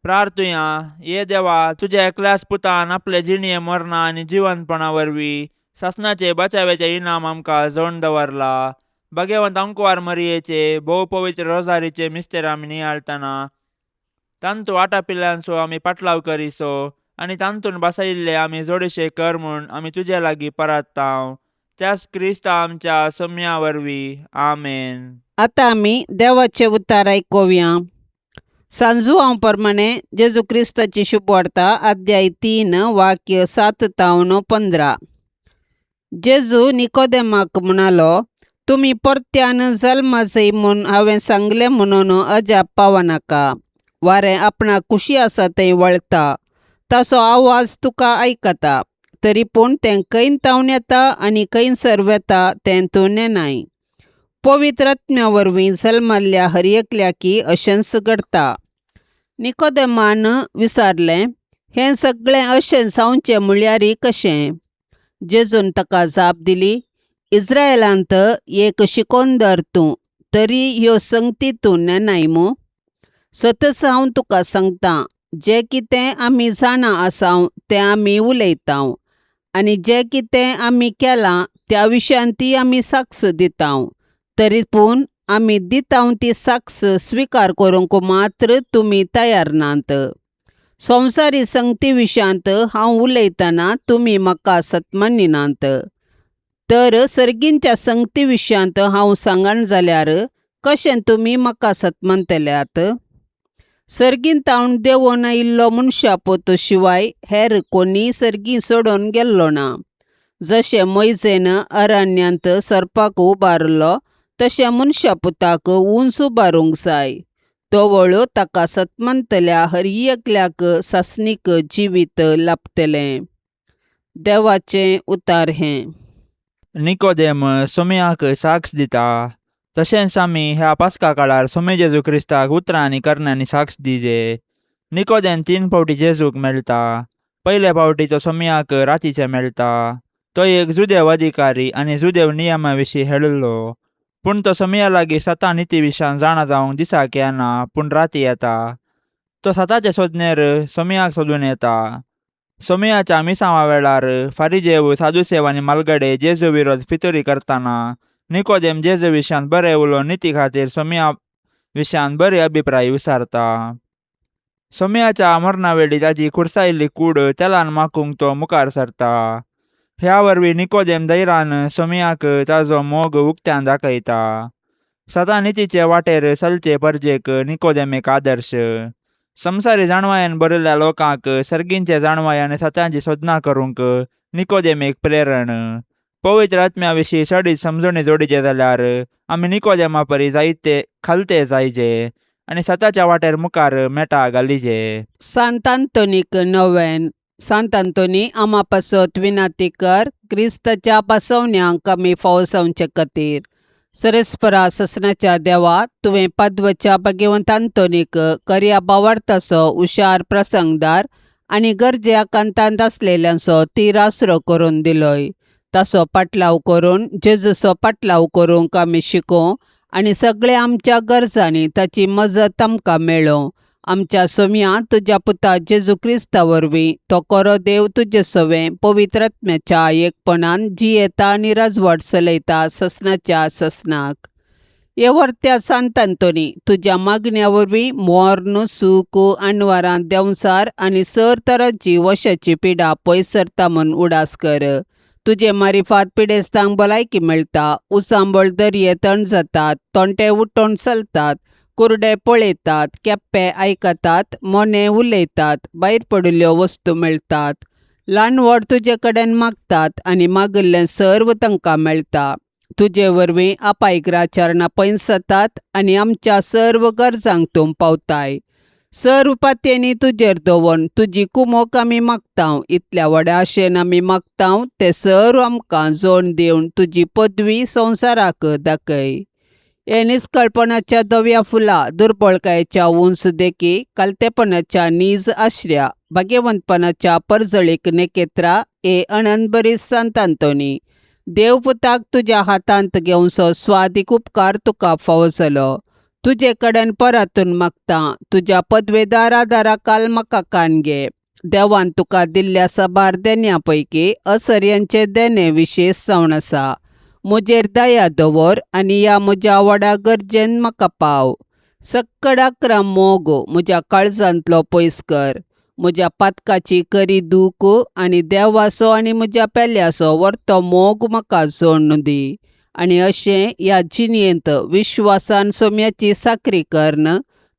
प्रार्थुया. ये देवा, तुझ्या एकल्याच पुतान आपले जिणये मरणा आनी जिवंतपणा वरवीं सासणाचे बचावेचे इनाम आमकां जोडून दवरला. भाग्यवंत अंकुवार मरियेचे भोव पवित्र रोजारीचे मिस्तेर आमी नियाळतना तांतू आटापिल्ल्यांचो आमी पाटलाव करिसो आनी तांतून बसयिल्ले आमी जोडशे कर म्हूण आमी तुजे लागीं परताव. त्याच क्रिस्ता आमच्या सम्या वरवीं. आमेन. आतां आमी देवाचे उतार आयकुया. सांजू हांव प्रमाणे जेजू क्रिस्ताची शुभ वार्ता अध्याय 3 वाक्य 7 तावन 15. जेजू निकोदेमाक म्हणालो, तुम्ही परत्यान जल्मा जाय म्हूण हांवें सांगलें म्हणून अजाप पावनाका. वारें आपणाक कुशी आसा थंय वळटा, ताचो आवाज तुका आयकता, तरी पूण तें खंय तावन येता आनी खंयसर वेता तें तूं नेनाय. पवित्र आत्म्या वरवीं जल्माल्ल्या हर एकल्याकी अशेंच घडटा. निकोदेमान विचारलें, हें सगळें अशें जावचें म्हळ्यार कशें? जेजून ताका जाप दिली, इस्रायेलांत एक शिकोंदर तूं, तरी ह्यो संगती तूं नेनाय मू? सतच हांव तुका सांगतां, जें कितें आमी जाणा आसांव तें आमी उलयतांव, आनी जें कितें आमी केलां त्या विशयान ती आमी साक्ष दितांव. तरी पूण आमी दितांव ती साक्ष स्विकार करूंक मात्र तुमी तयार नात. संवसारी संगती विशयांत हांव उलयतना तुमी म्हाका सतमानिनात. तर सर्गींच्या संगती विशयांत हांव सांगन जाल्यार कशें तुमी म्हाका सतमनतल्यात? सर्गीन तावन देंवोन आयिल्लो मनशापूत शिवाय हेर कोणी सर्गी सोडून गेल्लो ना. जशें मोइजेन अरण्यांत सर्पाक उबारलो, तशें मनशापुताक उंच उबारूंक जाय. तोवळू ताका सतमनतल्या हर एकल्याक सासणीक जिवीत लाभतलें. देवाचें उतार हें. निकोदेम सोमयाक साक्ष दिता, तशेंच आमी ह्या पास्का काळार सोमे जेजू क्रिस्ताक उतरां आनी कर्णांनी साक्ष दिजे. निकोदेम 3 फावटी जेजूक मेळटा. पयले फावटी तो सोमयाक रातीचें मेळटा. तो एक जुदेव अधिकारी आनी जुदेव नियमा विशीं हेळिल्लो. पूण तो सोमया लागीं 7 निती विशयान जाणा जावंक दिसाक येना, पूण राती येता. तो 7चे सोदनेर सोमयाक सोदून येता. सोमयाच्या मिसावा वेळार फारिजेव, सादुसेव आनी मालगडे जेजू विरोध फितुरी करतना निकोदेम जेजू विशयान बरें उलोवन निती खातीर सोमया विशयान बरे अभिप्राय विचारता. सोमयाच्या मरणा वेळी ताची खुर्सायिल्ली कूड तेलान माखूंक तो मुखार सरता. ह्या वरवीं निकोदेम धैर्यान सोमयाक ताजो मोग उक्त्यान दाखयता. 7 नितीचे वाटेर चलचे परजेक निकोदेम एक आदर्श. संवसारी जाणवायान बरयल्ल्या लोकांक सर्गींचे जाणवाय आनी सत्याची सोदना करूंक निकोदेम एक प्रेरण. पवित्र आत्म्या विशीं सडीत समजुणी जोडिचे जाल्यार आमी निकोदेमा परी जायते खालते जायचे आनी सताच्या वाटेर मुखार मेटा घालिजे. सांत आंतोनीक नोवेन. सांत आंतोनी आमा पासत विनाती कर, क्रिस्ताच्या पासवण्यांक आमी फावो जावचे खातीर. सरस्परा ससनाच्या देवा, तुवें पाद्वच्या भाग्यवंत आंतोनीक कर्या भावार्थाचो हुशार प्रसंगदार आनी गरजे आकांतांत आसलेल्यांचो तीर आसरो करून दिलोय. ताचो पाटलाव करून जेजूचो पाटलाव करूंक आमी शिकूं आनी सगळे आमच्या गरजांनी ताची मजत आमकां मेळों. आमच्या सोम्या तुज्या पुता जेजू क्रिस्ता वरवीं तो कोरो देव तुजे सवें पवित्र आत्म्याच्या एकपणान जियेता आनी राजवट चलयता ससनाच्या ससनाक. हे वर्त्या सांत आंतोनी, तुज्या मागण्या वरवीं मोर्न, सूख, आनवारां, देंवसार आनी सर तरांची वशाची पिडा पयस सरता म्हूण उडास कर. तुजे मारिफात पिडेस्तांक भलायकी मेळटा. उसांबळ दर्ये थंड जातात, तोंटे उठोवन चलतात, कुर्डे पळयतात, केप्पे आयकतात, मोने उलयतात, भायर पडिल्ल्यो वस्तू मेळटात. ल्हान व्हड तुजे कडेन मागतात आनी मागिल्लें सर्व तांकां मेळटा. तुजे वरवीं अपायग्राचरणां पयस जातात आनी आमच्या सर्व गरजांक तूं पावताय. सर्व पातयेनी तुजेर दवरून तुजी कुमोक आमी मागतांव. इतल्या व्हड्या आशेन आमी मागतांव ते सर्व आमकां जोड दिवन तुजी पदवी संवसाराक दाखय. हे निश्कळपणाच्या धव्या फुलां, दुर्बळकायेच्या उंच देखी, कालतेपणाच्या नीज आश्र्या, भाग्यवंतपणाच्या परजळीक नेकेत्रा, हे अनंत बरी सांत आंतोनी. देवपुताक तुज्या हातांत घेवचो स्वादीक उपकार तुका फावो जालो. तुजे कडेन परातून मागतां, तुज्या पदवेदार आदाराखाल म्हाका कान घे. देवान तुका दिल्ल्या साबार देण्यां पैकी असर्यांचे देणे विशेश जावन आसा. म्हजेर दया दवर आनी ह्या म्हज्या व्हडा गरजेन म्हाका पाव. सक्कड 11 मोग म्हज्या काळजांतलो पयस कर. म्हज्या पातकाची करी दूख आनी देवाचो आनी म्हज्या पेल्याचो व्हरतो मोग म्हाका जोडून दी. आनी अशें ह्या जिणेंत विश्वासान सोम्याची साखरी करन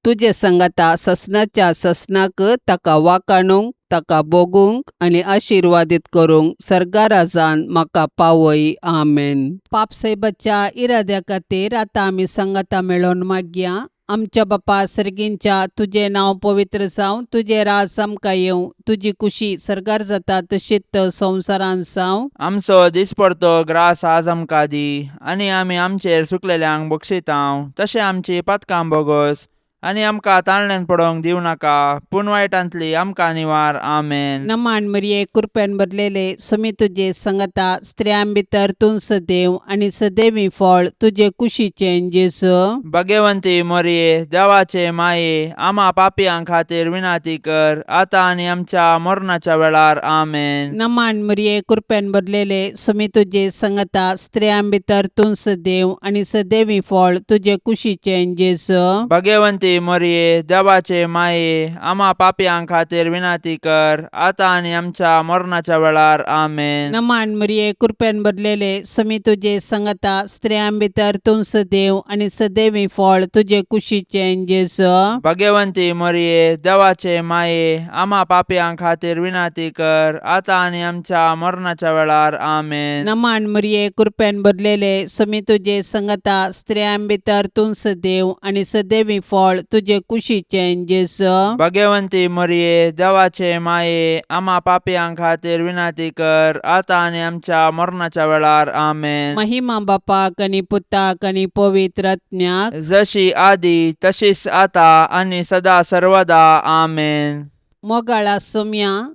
तुजे संगता ससनाच्या ससनाक ताका वाकाणूंक ताका बोगूंक आनी आशिर्वादीत करूंक सर्गा राजान म्हाका पावय. आमेन. पापसैबाच्या इराद्या खातीर आतां आमी संगता मेळोन मागया. आमच्या बापा सर्गींच्या तुजें नांव पवित्र जावं, तुजें राज आमकां येवं, तुजी कुशी सर्गार जाता तशीच संवसारांत जावं. आमचो दिसपडतो ग्रास आज आमकां दी, आनी आमी आमचेर सुकलेल्यांक बक्षितांव, तशें आमची पातकां बोगोस, आनी आमकां ताळण्यांत पडोवंक दिवं नाका, पूण वायटांतली आमकां निवार. आमेन. नमान मरिये कृपेन भरलेले समी तुजे संगता स्त्रियां भितर तूं सदैव आनी सदैवी फळ तुजे कुशीचें जेजू. भाग्यवंती मरिये, देवाचे माये, आमा पापयां खातीर विनाती कर, आतां आनी आमच्या मरणाच्या वेळार. आमेन. नमान मरिये कृपेन भरलेले समी तुजे संगता स्त्रियां भितर तूं सदैव आनी सदैवी फळ तुजे कुशीचें जेजू. भाग्यवंती मरिये, देवाचे माये, आमा पापयां खातीर विनाती कर, आतां आनी आमच्या मरणाच्या वेळार. आमेन. नमान मरिये कृपेन भरलेले समी तुजे संगता स्त्रियां भितर तूं सदैव आनी सदैवी फळ तुजे कुशीचें जेजू. भाग्यवंती मरिये, देवाचे माये, आमा पापयां खातीर विनाती कर, आतां आनी आमच्या मरणाच्या वेळार. आमेन. नमान मरिये कृपेन भरलेले समी तुजे संगता स्त्रियां भितर तूं सदैव आनी सदैवी फळ तुजे कुशीचें जेजू. भाग्यवंती मरिये, देवाचे माये, आमा पापयां खातीर विनाती कर, आतां आनी आमच्या मरणाच्या वेळार. आमेन. महिमा बापाक आनी पुताक आनी पवित्र आत्म्याक, जशी आदी तशीच आता आनी सदा सर्वदा. आमेन. मोगाळा सोम्या,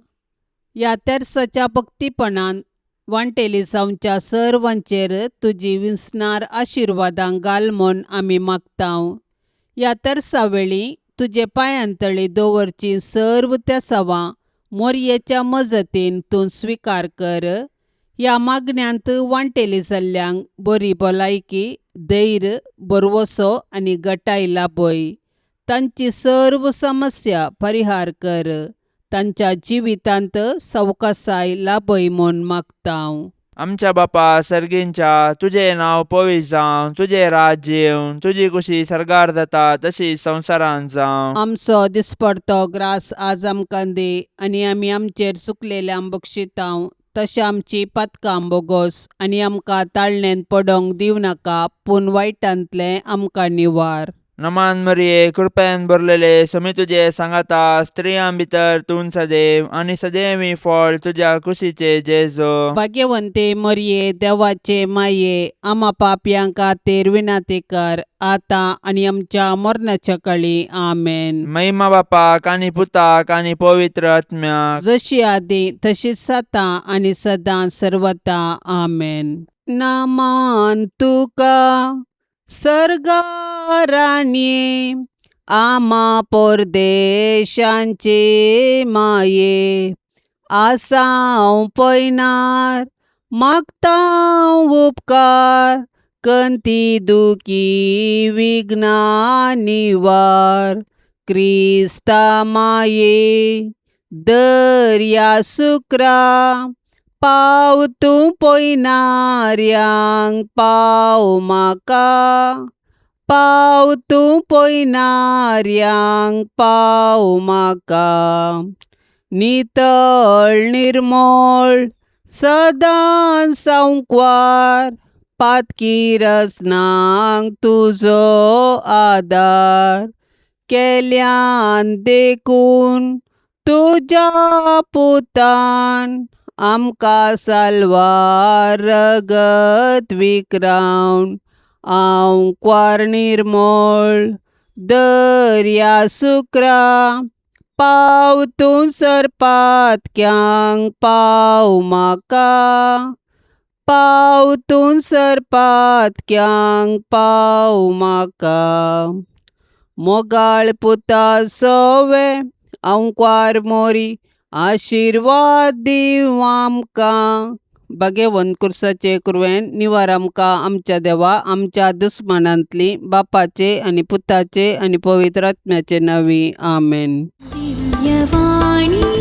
ह्या तेर्साच्या भक्तीपणान वांटेली जावच्या सर्वांचेर तुजी विस्नार आशिर्वादां घाल म्हूण आमी मागतांव. ह्या तेर्सा वेळी तुजे पांयांतळी दवरची सर्व त्या सवां मोरयेच्या मजतीन तूं स्विकार कर. ह्या मागण्यांत वांटेली जाल्ल्यांक बरी भलायकी, धैर्य, बरवसो आनी घटाय लाभय. तांची सर्व समस्या परिहार कर. तांच्या जिवितांत सवकासाय लाभय म्हूण मागतांव. आमच्या बापा सर्गींच्या, तुझे नांव पवित्र जावं, तुझे राज्य येवं, तुजी कुशी सर्गार जाता तशी संवसारांत जावं. आमचो दिसपडतो ग्रास आज आमकां दी, आनी आमी आमचेर चुकलेल्यांक बक्षितांव, तशें आमची पातकां बोगोस, आनी आमकां ताळणेंत पडोवंक दिवं नाका, पूण वायटांतले आमकां निवार. नमान मरिये, कृपेन भरलेले समी तुजे सांगाता स्त्रियां भितर तूं सदैव आनी सदैवी फळ तुज्या कुशीचे जेजू. भाग्यवंते मरिये, देवाचे माये, आमा पापयां खातीर विनाती कर, आतां आनी आमच्या मरणाच्या काळी. आमेन. महिमा बापाक आनी पुताक आनी पवित्र आत्म्याक, जशी आदी तशीच आतां आनी सदां सर्वदा. आमेन. नमान तुका सर्गारान्ये, आमा परदेशांचे माये, आसांव पयनार मागतांव उपकार, कंती दुखी विघ्ना निवार. क्रिस्ता माये, दर्या सुक्रा, पाव तूं पयनाऱ्यांक पाव म्हाका, पाव तूं पयनाऱ्यांक पाव म्हाका. नितळ निर्मळ सदां सांकवार, पातकी रसनांक तुजो आदार. केल्यान देखून तुज्या पुतान, आमकां साल्वार रगत विक्रावन. आंवकार निर्मळ दर्या सुक्रा, पाव तूं सरपातक्यांक पाव म्हाका, पाव तूं सरपातक्यांक पाव म्हाका. मोगाळ पुता सोवे, आंवकार मोरी, आशिर्वाद दिव आमकां. भाग्यवंत कुर्साचे कुरवेन निवार आमकां आमच्या देवा, आमच्या दुस्मनांतली, बापाचे आनी पुताचे आनी पवित्र आत्म्याचे नांवी. आमेन. दिव्यवाणी